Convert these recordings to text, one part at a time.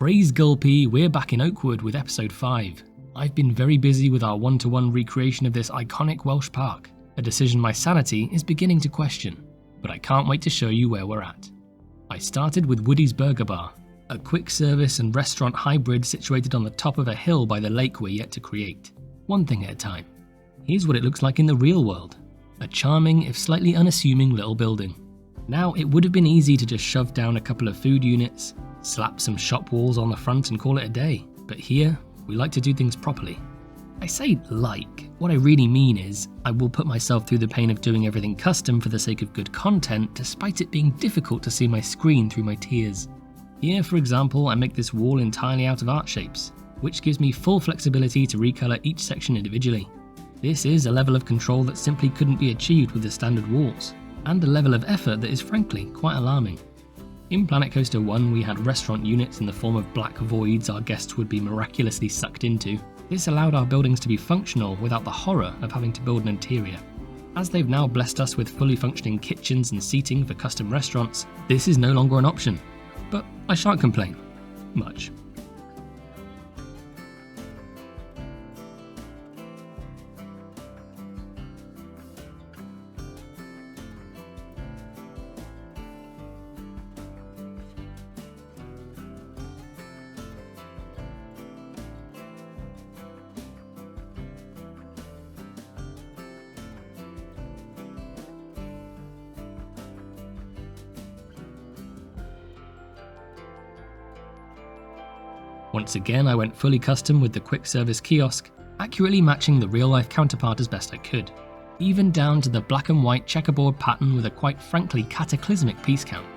Praise Gulpy, we're back in Oakwood with episode 5. I've been very busy with our one-to-one recreation of this iconic Welsh park, a decision my sanity is beginning to question, but I can't wait to show you where we're at. I started with Woody's Burger Bar, a quick service and restaurant hybrid situated on the top of a hill by the lake we're yet to create, one thing at a time. Here's what it looks like in the real world, a charming if slightly unassuming little building. Now, it would have been easy to just shove down a couple of food units, slap some shop walls on the front and call it a day, but here, we like to do things properly. I say like, what I really mean is, I will put myself through the pain of doing everything custom for the sake of good content, despite it being difficult to see my screen through my tears. Here, for example, I make this wall entirely out of art shapes, which gives me full flexibility to recolor each section individually. This is a level of control that simply couldn't be achieved with the standard walls, and a level of effort that is frankly quite alarming. In Planet Coaster 1 we had restaurant units in the form of black voids our guests would be miraculously sucked into. This allowed our buildings to be functional without the horror of having to build an interior. As they've now blessed us with fully functioning kitchens and seating for custom restaurants, this is no longer an option. But I shan't complain. Much. Once again, I went fully custom with the quick service kiosk, accurately matching the real-life counterpart as best I could, even down to the black and white checkerboard pattern with a quite frankly cataclysmic piece count.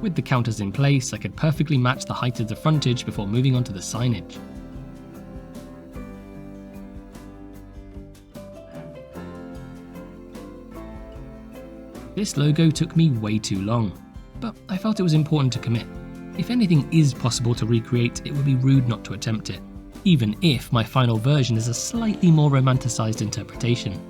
With the counters in place, I could perfectly match the height of the frontage before moving on to the signage. This logo took me way too long, but I felt it was important to commit. If anything is possible to recreate, it would be rude not to attempt it, even if my final version is a slightly more romanticized interpretation.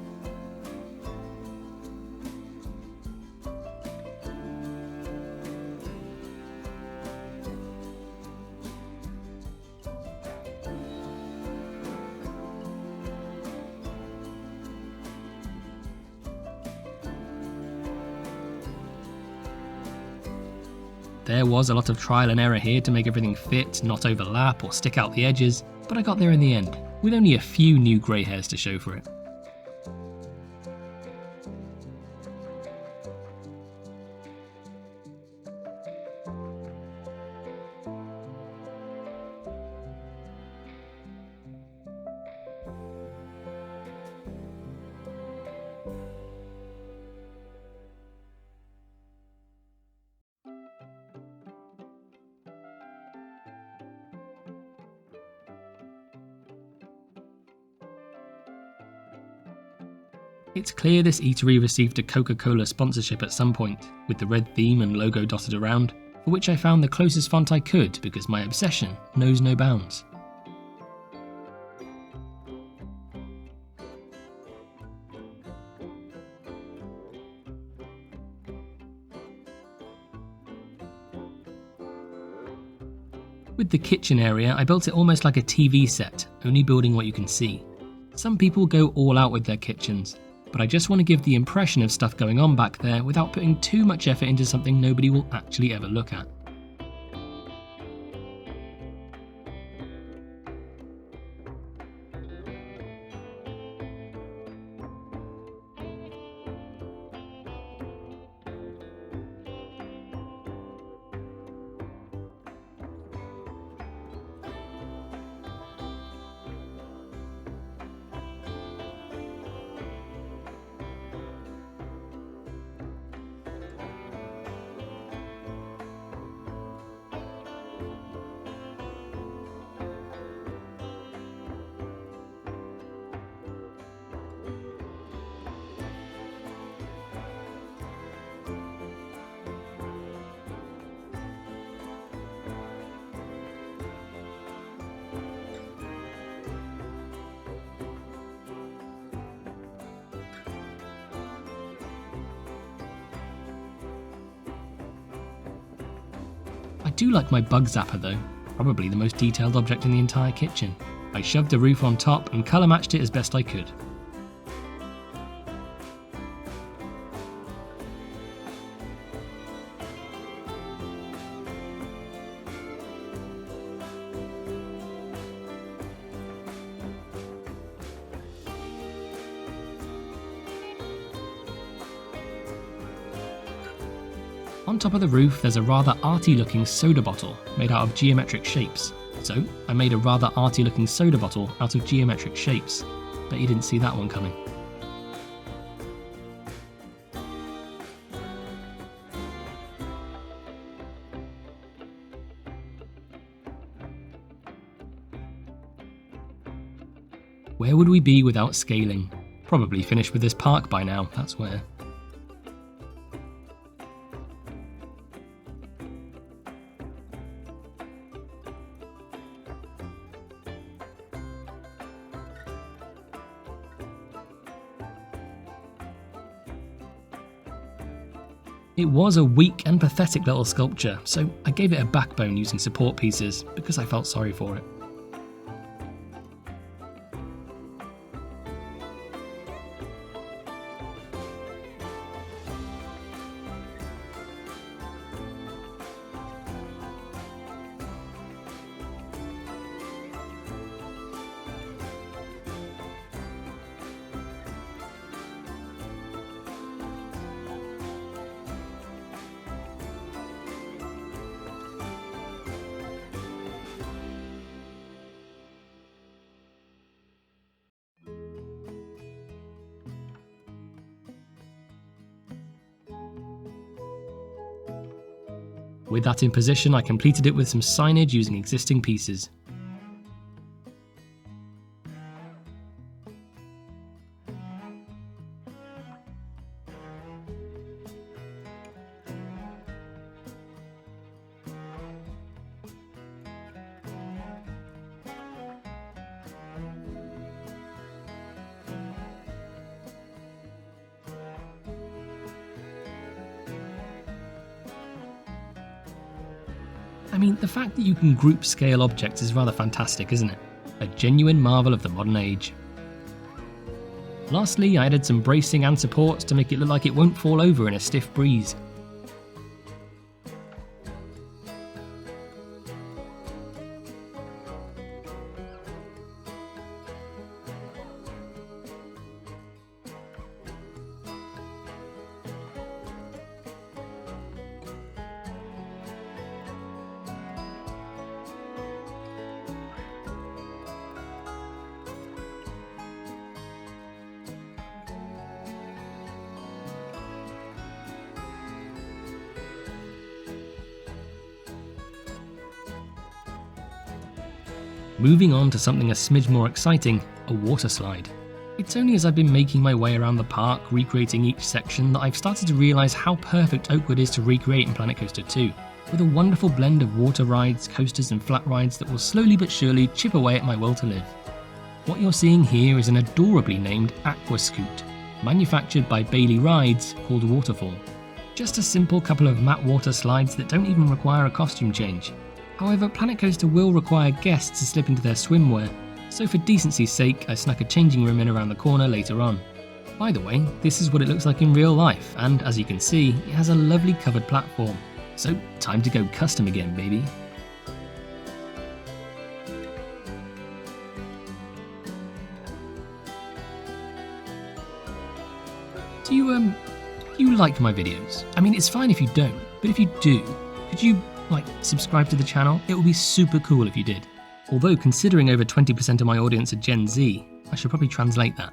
There was a lot of trial and error here to make everything fit, not overlap or stick out the edges, but I got there in the end, with only a few new grey hairs to show for it. It's clear this eatery received a Coca-Cola sponsorship at some point, with the red theme and logo dotted around, for which I found the closest font I could because my obsession knows no bounds. With the kitchen area, I built it almost like a TV set, only building what you can see. Some people go all out with their kitchens, but I just want to give the impression of stuff going on back there without putting too much effort into something nobody will actually ever look at. do like my bug zapper though, probably the most detailed object in the entire kitchen. I shoved a roof on top and colour matched it as best I could. On top of the roof there's a rather arty looking soda bottle made out of geometric shapes. So I made a rather arty looking soda bottle out of geometric shapes. Bet you didn't see that one coming. Where would we be without scaling? Probably finished with this park by now, that's where. It was a weak and pathetic little sculpture, so I gave it a backbone using support pieces because I felt sorry for it. With that in position, I completed it with some signage using existing pieces. I mean, the fact that you can group scale objects is rather fantastic, isn't it? A genuine marvel of the modern age. Lastly, I added some bracing and supports to make it look like it won't fall over in a stiff breeze. Moving on to something a smidge more exciting, a water slide. It's only as I've been making my way around the park, recreating each section, that I've started to realise how perfect Oakwood is to recreate in Planet Coaster 2, with a wonderful blend of water rides, coasters and flat rides that will slowly but surely chip away at my will to live. What you're seeing here is an adorably named Aqua Scoot, manufactured by Bailey Rides, called Waterfall. Just a simple couple of matte water slides that don't even require a costume change. However, Planet Coaster will require guests to slip into their swimwear, so for decency's sake I snuck a changing room in around the corner later on. By the way, this is what it looks like in real life, and as you can see, it has a lovely covered platform. So time to go custom again, baby. Do you like my videos? I mean, it's fine if you don't, but if you do, could you subscribe to the channel? It would be super cool if you did. Although considering over 20% of my audience are Gen Z, I should probably translate that.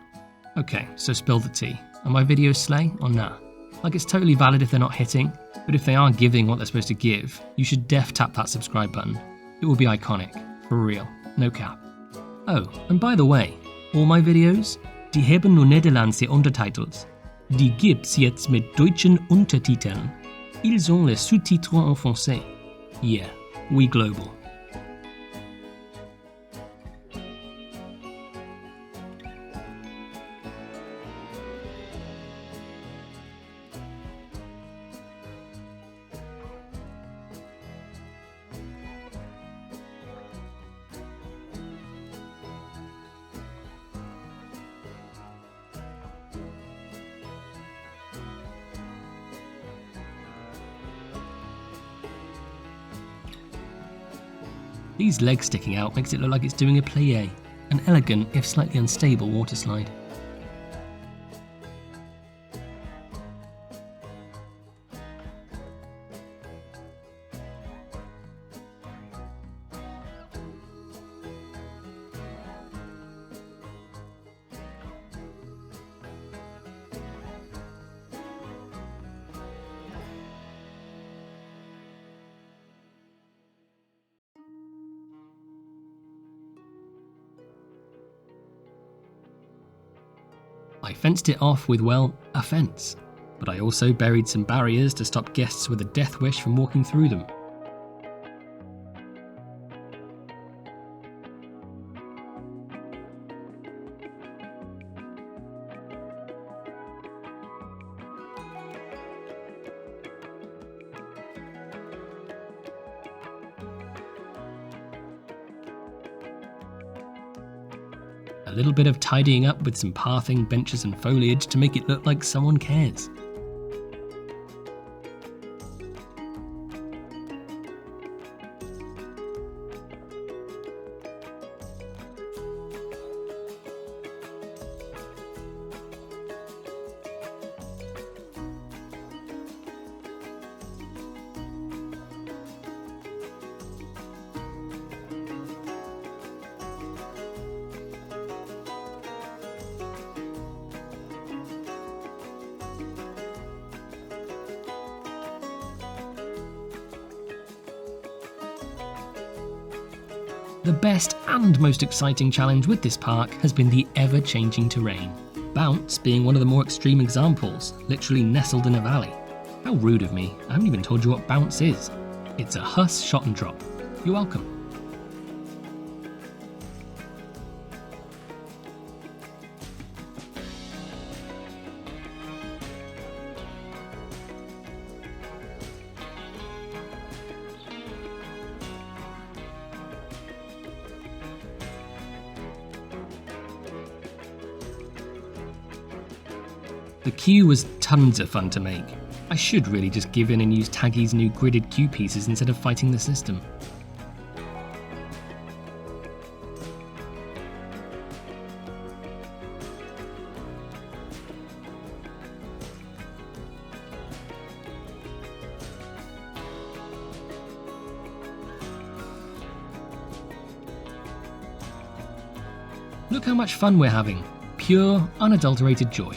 Okay, so spill the tea. Are my videos slay or nah? It's totally valid if they're not hitting, but if they are giving what they're supposed to give, you should tap that subscribe button. It will be iconic, for real, no cap. Oh, and by the way, all my videos, die haben nur Nederlandse Untertitels. Die gibt's jetzt mit deutschen Untertiteln. Ils ont les sous-titres en français. Yeah, we global. These legs sticking out makes it look like it's doing a plie, an elegant if slightly unstable water slide. I fenced it off with, well, a fence, but I also buried some barriers to stop guests with a death wish from walking through them. A little bit of tidying up with some pathing, benches and foliage to make it look like someone cares. The best and most exciting challenge with this park has been the ever-changing terrain. Bounce being one of the more extreme examples, literally nestled in a valley. How rude of me, I haven't even told you what Bounce is. It's a Huss shot and drop. You're welcome. The queue was tons of fun to make. I should really just give in and use Taggy's new gridded queue pieces instead of fighting the system. Look how much fun we're having. Pure, unadulterated joy.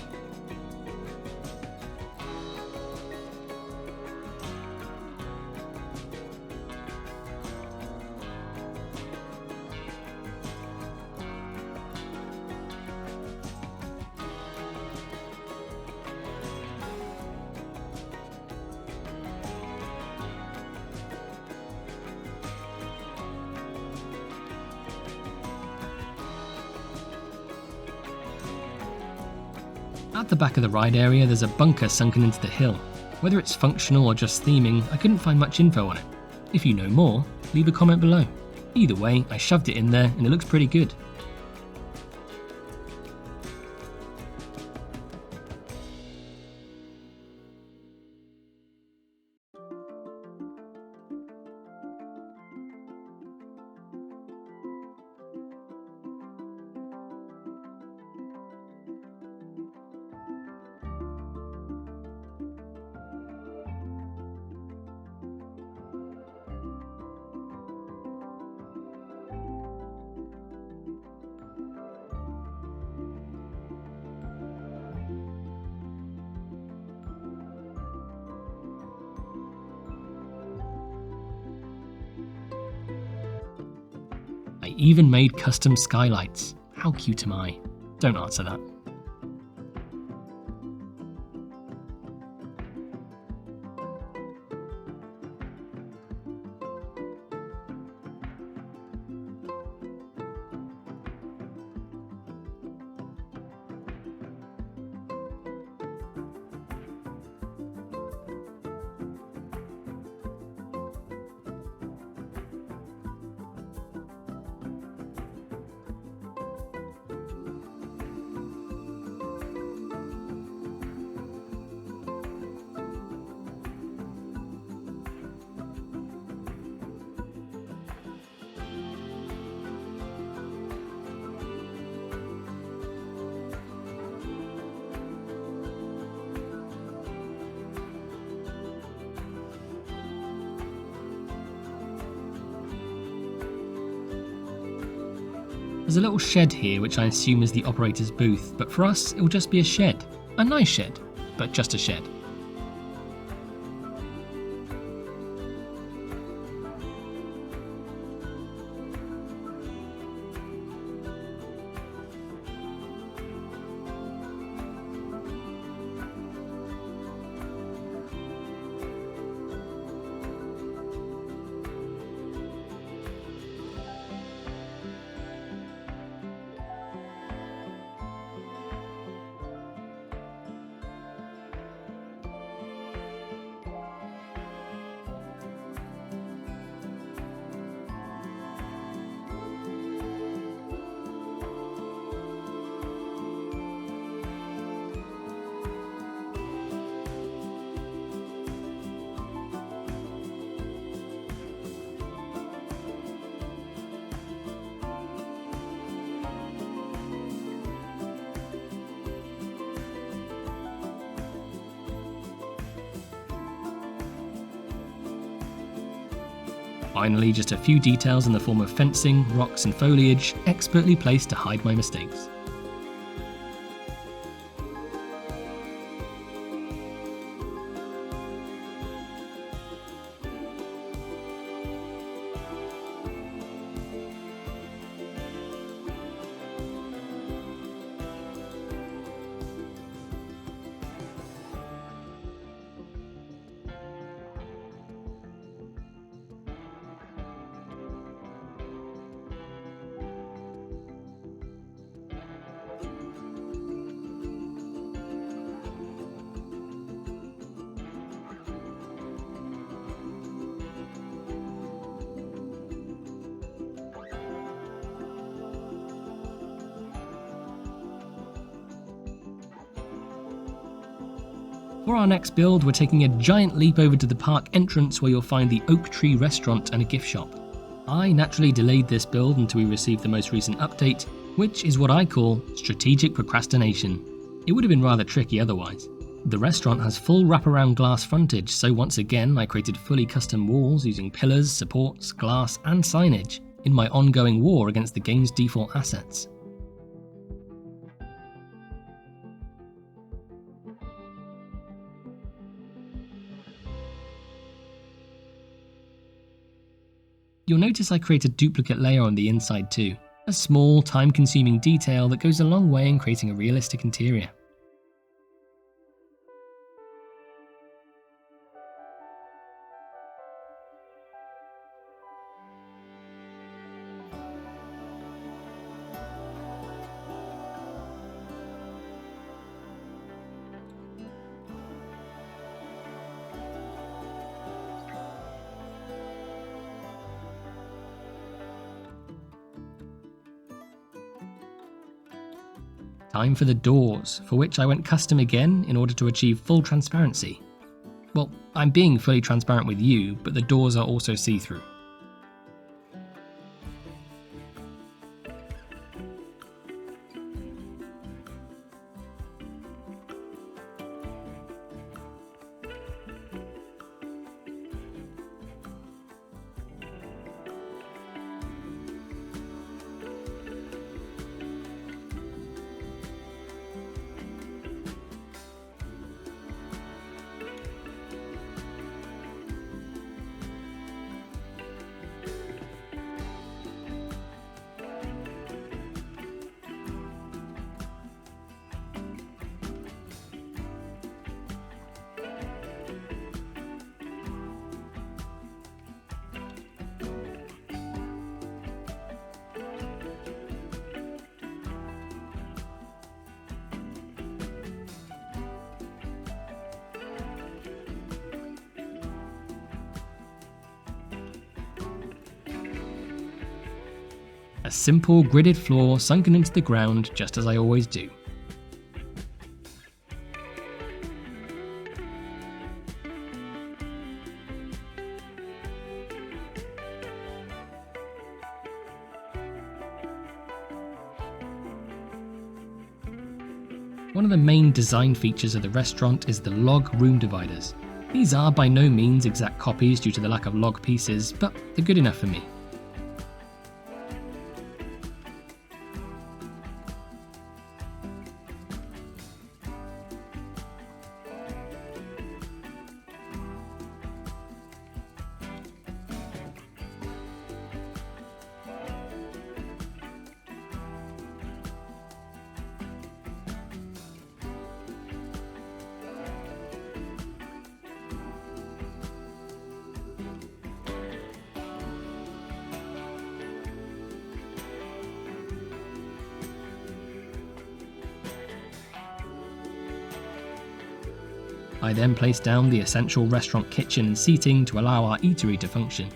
At the back of the ride area there's a bunker sunken into the hill. Whether it's functional or just theming, I couldn't find much info on it. If you know more, leave a comment below. Either way, I shoved it in there and it looks pretty good. I even made custom skylights. How cute am I? Don't answer that. There's a little shed here which I assume is the operator's booth, but for us it will just be a shed. A nice shed, but just a shed. Finally, just a few details in the form of fencing, rocks and foliage, expertly placed to hide my mistakes. For our next build, we're taking a giant leap over to the park entrance where you'll find the Oak Tree restaurant and a gift shop. I naturally delayed this build until we received the most recent update, which is what I call strategic procrastination. It would have been rather tricky otherwise. The restaurant has full wraparound glass frontage, so once again I created fully custom walls using pillars, supports, glass and signage in my ongoing war against the game's default assets. You'll notice I create a duplicate layer on the inside too, a small, time-consuming detail that goes a long way in creating a realistic interior. Time for the doors, for which I went custom again in order to achieve full transparency. Well, I'm being fully transparent with you, but the doors are also see-through. A simple gridded floor sunken into the ground just as I always do. One of the main design features of the restaurant is the log room dividers. These are by no means exact copies due to the lack of log pieces, but they're good enough for me. I then placed down the essential restaurant kitchen and seating to allow our eatery to function.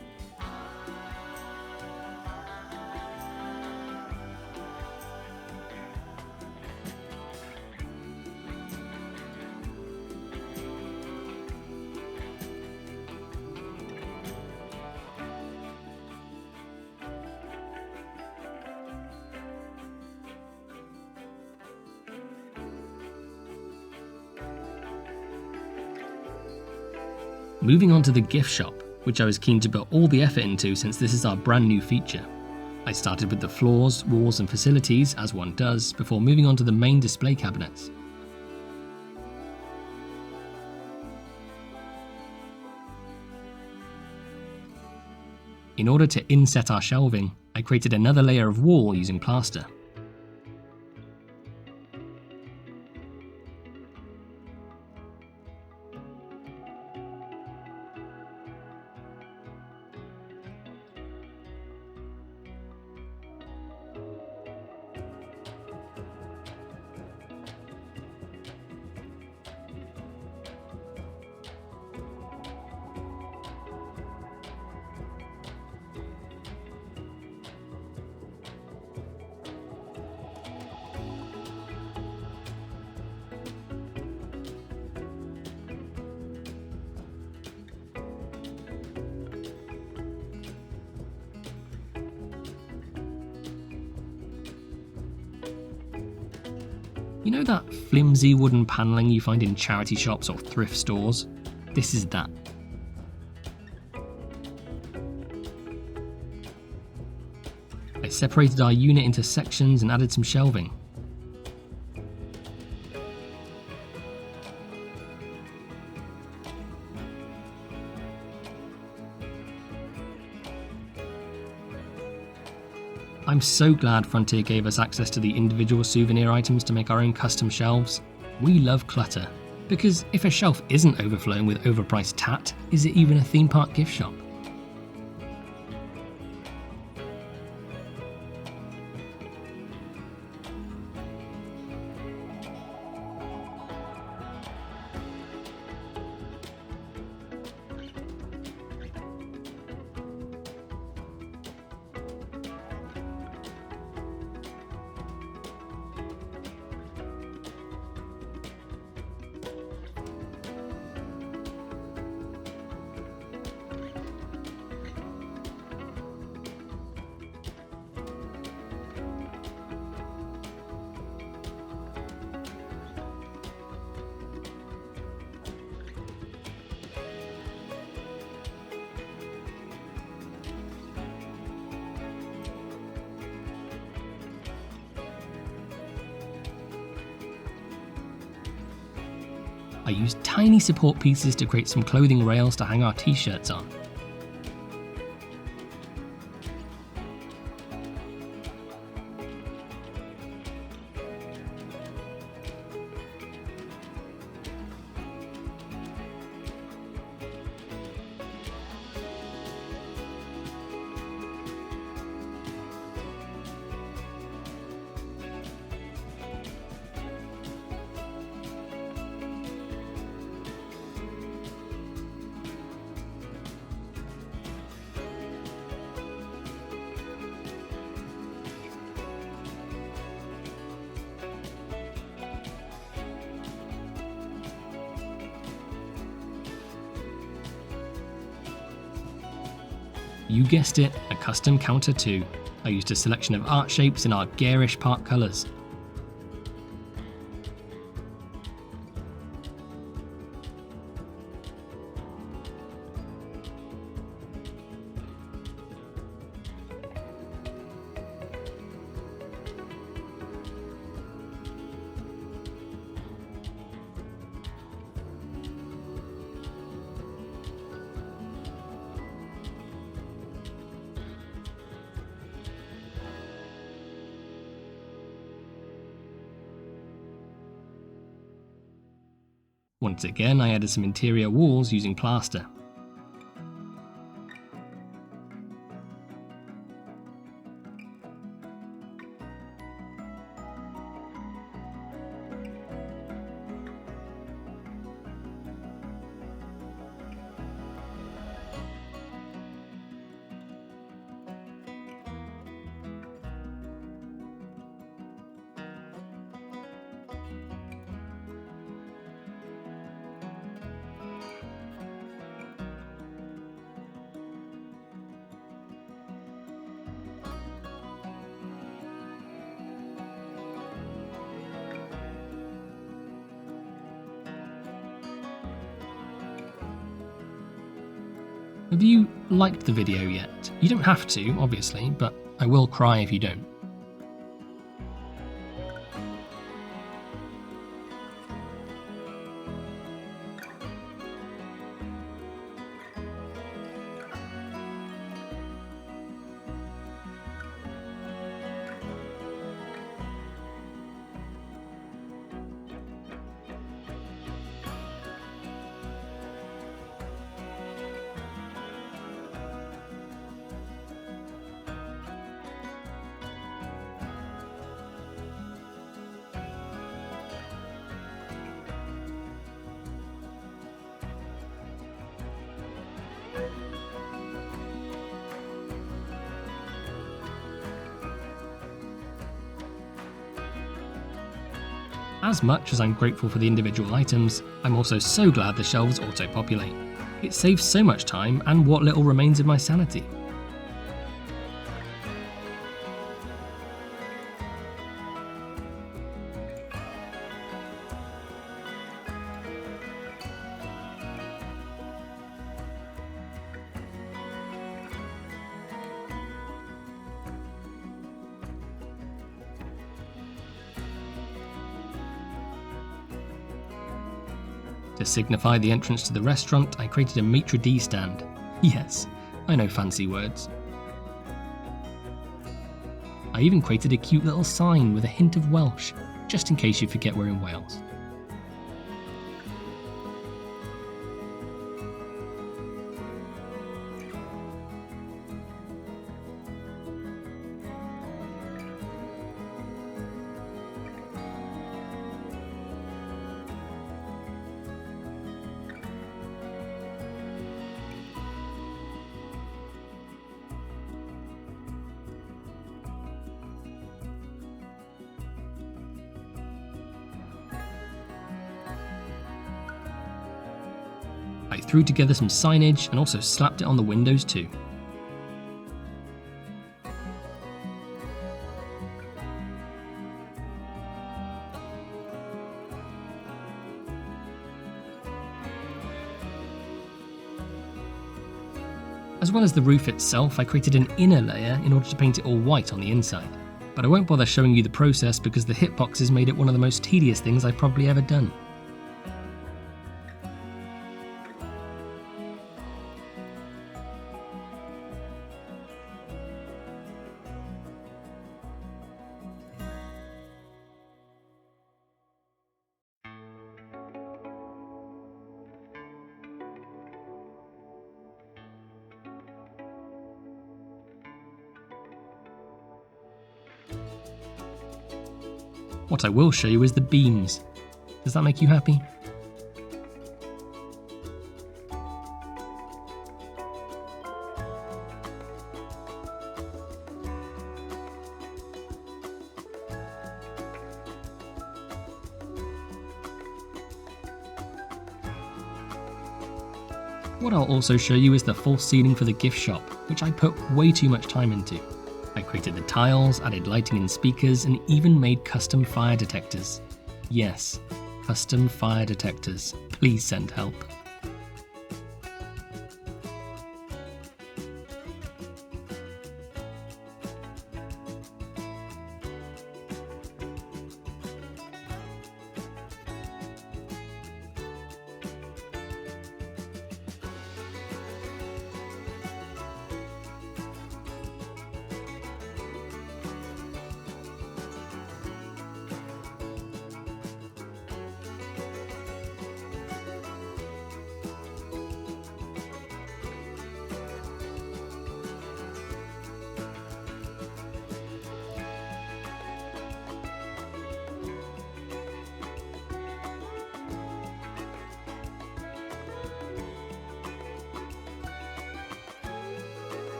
Moving on to the gift shop, which I was keen to put all the effort into since this is our brand new feature. I started with the floors, walls and facilities, as one does, before moving on to the main display cabinets. In order to inset our shelving, I created another layer of wall using plaster. You know that flimsy wooden panelling you find in charity shops or thrift stores? This is that. I separated our unit into sections and added some shelving. I'm so glad Frontier gave us access to the individual souvenir items to make our own custom shelves. We love clutter, because if a shelf isn't overflowing with overpriced tat, is it even a theme park gift shop? I used tiny support pieces to create some clothing rails to hang our t-shirts on. You guessed it, a custom counter too. I used a selection of art shapes in our garish park colours. Once again, I added some interior walls using plaster. Have you liked the video yet? You don't have to, obviously, but I will cry if you don't. As much as I'm grateful for the individual items, I'm also so glad the shelves auto-populate. It saves so much time and what little remains of my sanity. To signify the entrance to the restaurant, I created a maitre d' stand. Yes, I know fancy words. I even created a cute little sign with a hint of Welsh, just in case you forget we're in Wales. I threw together some signage and also slapped it on the windows too. As well as the roof itself, I created an inner layer in order to paint it all white on the inside. But I won't bother showing you the process because the hitboxes made it one of the most tedious things I've probably ever done. What I will show you is the beams. Does that make you happy? What I'll also show you is the false ceiling for the gift shop, which I put way too much time into. I created the tiles, added lighting and speakers, and even made custom fire detectors. Yes, custom fire detectors. Please send help.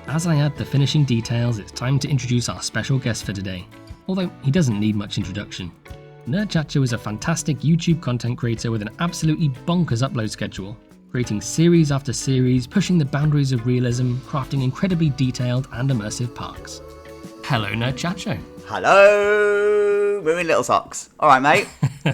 As I add the finishing details, it's time to introduce our special guest for today, although he doesn't need much introduction. Nerdchacho is a fantastic YouTube content creator with an absolutely bonkers upload schedule, creating series after series, pushing the boundaries of realism, crafting incredibly detailed and immersive parks. Hello Nerdchacho. Hello, Moomin Littlesocks. All right, mate.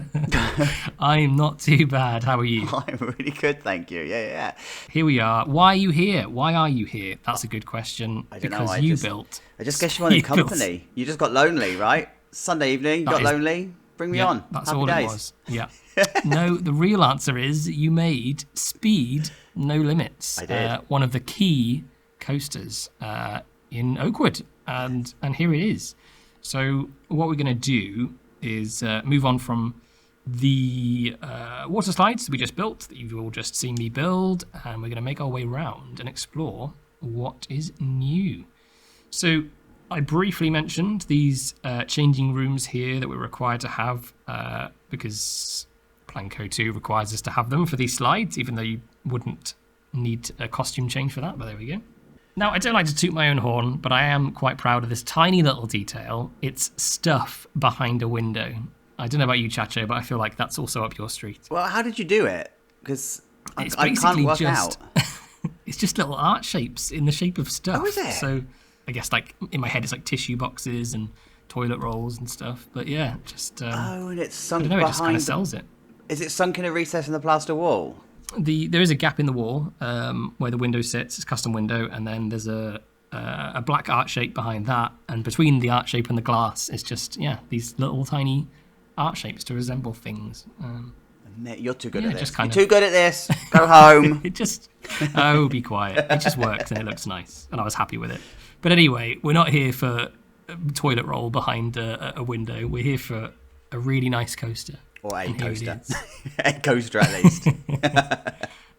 I'm not too bad. How are you? I'm really good, thank you. Yeah. Here we are. Why are you here? Why are you here? That's a good question. I don't know. Because I just guess you wanted company. You just got lonely, right? Sunday evening, you got lonely. Bring me on. That's Happy all days. it was. Yeah. No, the real answer is you made Speed No Limits. I did. One of the key coasters in Oakwood, and here it is. So what we're going to do is move on from the water slides we just built that you've all just seen me build, and we're going to make our way around and explore what is new. So I briefly mentioned these changing rooms here that we're required to have because Plan Code 2 requires us to have them for these slides, even though you wouldn't need a costume change for that, but there we go. Now, I don't like to toot my own horn, but I am quite proud of this tiny little detail. It's stuff behind a window. I don't know about you, Chacho, but I feel like that's also up your street. Well, how did you do it? Because I basically can't work out. It's just little art shapes in the shape of stuff. Oh, is it? So I guess like in my head it's like tissue boxes and toilet rolls and stuff. But yeah, just and it's sunk I don't know, behind. it just kind of sells it. Is it sunk in a recess in the plaster wall? There is a gap in the wall where the window sits. It's a custom window, and then there's a black art shape behind that, and between the art shape and the glass is just these little tiny art shapes to resemble things. You're too good at this. You're too good at this. Go home. Be quiet. It just works and it looks nice, and I was happy with it. But anyway, we're not here for a toilet roll behind a window. We're here for a really nice coaster. Or a coaster. A coaster at least.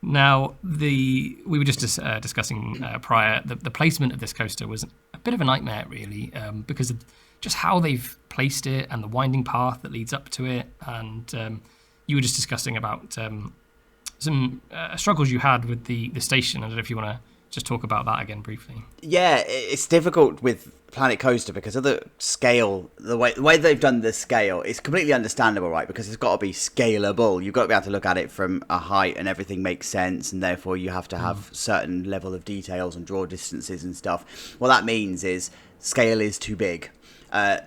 Now, we were just discussing prior, the placement of this coaster was a bit of a nightmare, really, because of just how they've placed it and the winding path that leads up to it. And you were just discussing about some struggles you had with the station. I don't know if you want to just talk about that again briefly. Yeah, it's difficult with Planet Coaster because of the scale, the way they've done the scale. It's completely understandable, right? Because it's got to be scalable. You've got to be able to look at it from a height and everything makes sense, and therefore you have to have certain level of details and draw distances and stuff. What that means is scale is too big.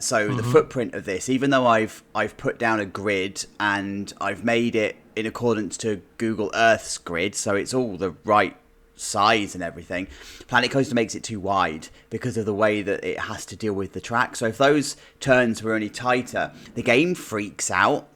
So the footprint of this, even though I've put down a grid and I've made it in accordance to Google Earth's grid, so it's all the right size and everything, Planet Coaster makes it too wide because of the way that it has to deal with the track. So if those turns were any tighter, the game freaks out.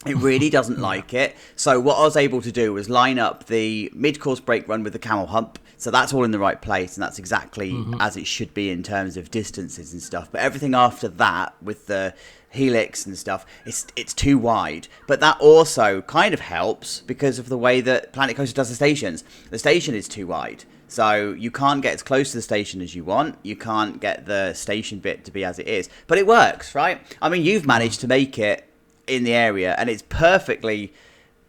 It really doesn't like it. So what I was able to do was line up the mid-course brake run with the camel hump. So that's all in the right place, and that's exactly as it should be in terms of distances and stuff. But everything after that, with the helix and stuff, it's too wide. But that also kind of helps because of the way that Planet Coaster does the stations. The station is too wide. So you can't get as close to the station as you want. You can't get the station bit to be as it is. But it works, right? I mean, you've managed to make it in the area, and it's perfectly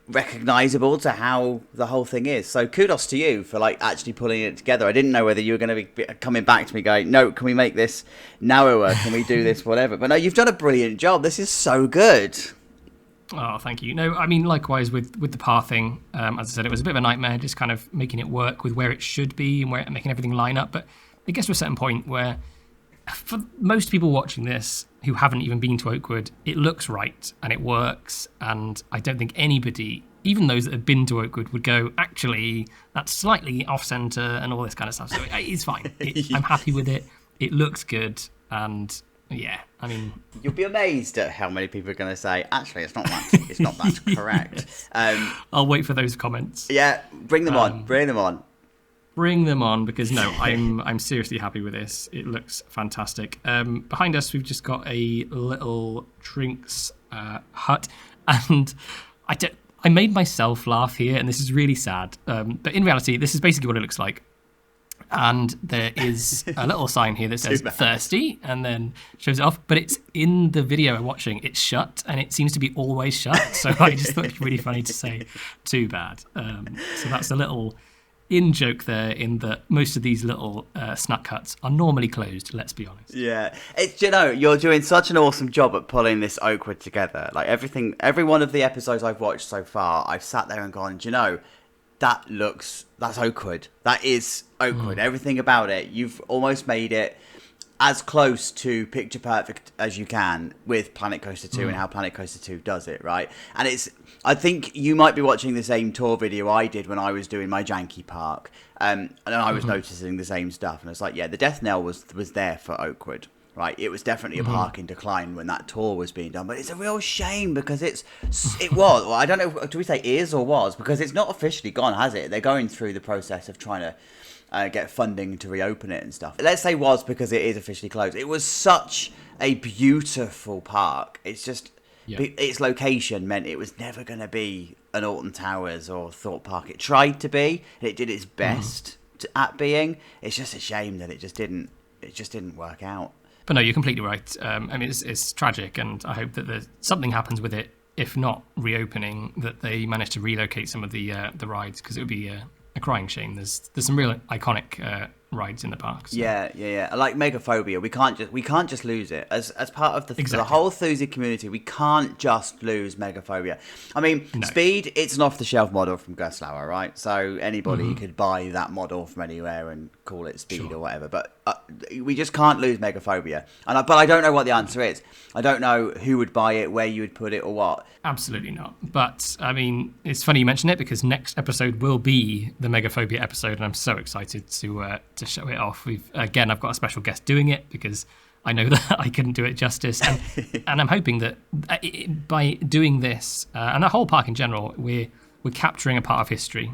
recognizable to how the whole thing is. So kudos to you for like actually pulling it together. I didn't know whether you were going to be coming back to me going, no, can we make this narrower? Can we do this, whatever? But no, you've done a brilliant job. This is so good. Oh, thank you. No, I mean, likewise with the pathing, as I said, it was a bit of a nightmare just kind of making it work with where it should be and making everything line up. But it gets to a certain point where for most people watching this who haven't even been to Oakwood, it looks right and it works. And I don't think anybody, even those that have been to Oakwood, would go, actually, that's slightly off-center and all this kind of stuff. So it's fine. I'm happy with it. It looks good. And yeah, I mean, you'll be amazed at how many people are going to say, actually, it's not that correct. I'll wait for those comments. Yeah, bring them on. Bring them on. Bring them on, because no, I'm seriously happy with this. It looks fantastic. Behind us, we've just got a little drinks hut, and I made myself laugh here, and this is really sad. But in reality, this is basically what it looks like. And there is a little sign here that says thirsty, and then shows it off. But it's in the video I'm watching, it's shut, and it seems to be always shut. So I just thought it was really funny to say too bad. So that's a little in-joke there, in that most of these little snack huts are normally closed, let's be honest. Yeah. It's, you're doing such an awesome job at pulling this Oakwood together. Like every one of the episodes I've watched so far, I've sat there and gone, that's Oakwood. That is Oakwood. Everything about it, you've almost made it as close to picture perfect as you can with Planet Coaster 2 and how Planet Coaster 2 does it, right? And I think you might be watching the same tour video I did when I was doing my janky park, and I was noticing the same stuff, and it's like, yeah, the death knell was there for Oakwood, right? It was definitely a park in decline when that tour was being done, but it's a real shame because it was, well, I don't know, do we say is or was? Because it's not officially gone, has it? They're going through the process of trying to get funding to reopen it and stuff. Let's say was because it is officially closed. It was such a beautiful park. It's just, its location meant it was never going to be an Alton Towers or Thorpe Park. It tried to be, and it did its best at being. It's just a shame that it just didn't work out. But no, you're completely right. I mean, it's tragic, and I hope that something happens with it. If not reopening, that they manage to relocate some of the rides, because it would be a crying shame. There's some real iconic rides in the park. So. Yeah. Like Megaphobia, we can't just lose it as part of the whole Thuzy community. We can't just lose Megaphobia. I mean, Speed, it's an off-the-shelf model from Gerstlauer, right? So anybody could buy that model from anywhere and call it Speed or whatever. But we just can't lose Megaphobia. But I don't know what the answer is. I don't know who would buy it, where you would put it, or what. Absolutely not. But I mean, it's funny you mention it, because next episode will be the Megaphobia episode, and I'm so excited to show it off. I've got a special guest doing it, because I know that I couldn't do it justice, and I'm hoping that by doing this and the whole park in general, we're capturing a part of history.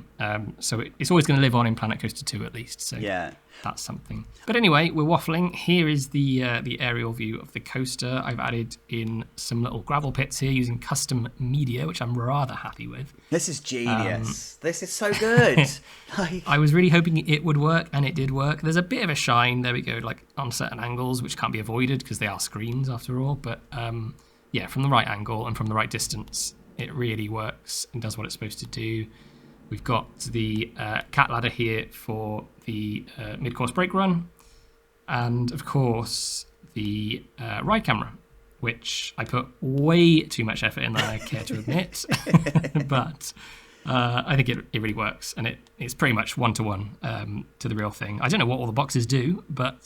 So it's always going to live on in Planet Coaster 2 at least. So yeah, that's something. But anyway, we're waffling. Here is the aerial view of the coaster. I've added in some little gravel pits here using custom media, which I'm rather happy with. This is genius. This is so good. I was really hoping it would work, and it did work. There's a bit of a shine. There we go, like on certain angles, which can't be avoided because they are screens after all. But yeah, from the right angle and from the right distance, it really works and does what it's supposed to do. We've got the cat ladder here for the mid-course brake run, and of course the ride camera, which I put way too much effort in than I care to admit. But I think it really works, and it's pretty much one-to-one to the real thing. I don't know what all the boxes do, but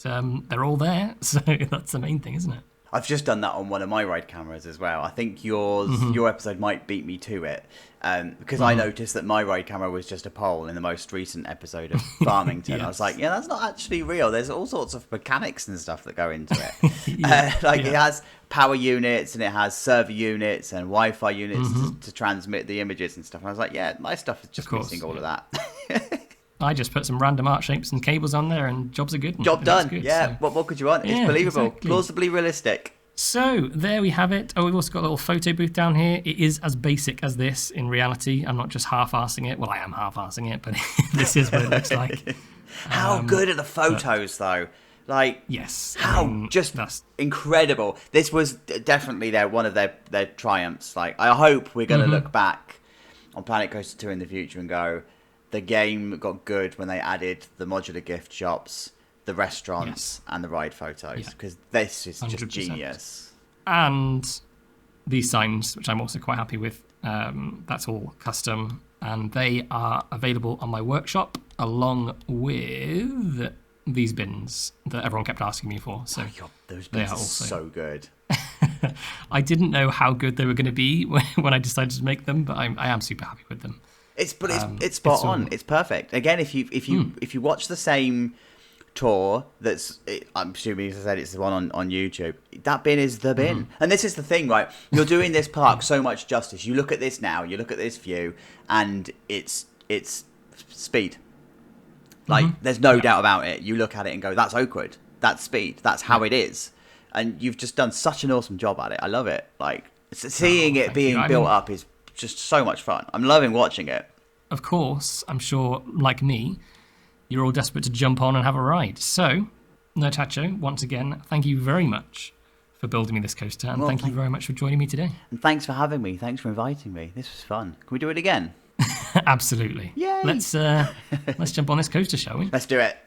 they're all there, so that's the main thing, isn't it? I've just done that on one of my ride cameras as well. I think your episode might beat me to it, because I noticed that my ride camera was just a pole in the most recent episode of Farmington. Yes. I was like, yeah, that's not actually real. There's all sorts of mechanics and stuff that go into it. It has power units, and it has server units and Wi-Fi units to transmit the images and stuff. And I was like, yeah, my stuff is just missing all of that. I just put some random art shapes and cables on there, and jobs are good. Job done. Good, yeah. So. What could you want? It's believable, exactly. Plausibly realistic. So there we have it. Oh, we've also got a little photo booth down here. It is as basic as this in reality. I'm not just half-arsing it. Well, I am half-arsing it, but this is what it looks like. How good are the photos, though? Like, yes, that's incredible. This was definitely one of their triumphs. Like, I hope we're going to look back on Planet Coaster 2 in the future and go, the game got good when they added the modular gift shops, the restaurants, and the ride photos, because this is 100%. Just genius. And these signs, which I'm also quite happy with, that's all custom, and they are available on my workshop along with these bins that everyone kept asking me for. So those bins are so good. I didn't know how good they were going to be when I decided to make them, but I am super happy with them. It's spot on. It's perfect. Again, if you watch the same tour, I'm assuming, as I said, it's the one on YouTube. That bin is the bin, and this is the thing, right? You're doing this park so much justice. You look at this now. You look at this view, and it's Speed. Like there's no doubt about it. You look at it and go, "That's Oakwood. That's Speed. That's how it is." And you've just done such an awesome job at it. I love it. Like seeing it being built up is just so much fun. I'm loving watching it. Of course, I'm sure, like me, you're all desperate to jump on and have a ride. So, Notacho, once again, thank you very much for building me this coaster, and thank you very much for joining me today. And thanks for having me. Thanks for inviting me. This was fun. Can we do it again? Absolutely. Yay! Let's jump on this coaster, shall we? Let's do it.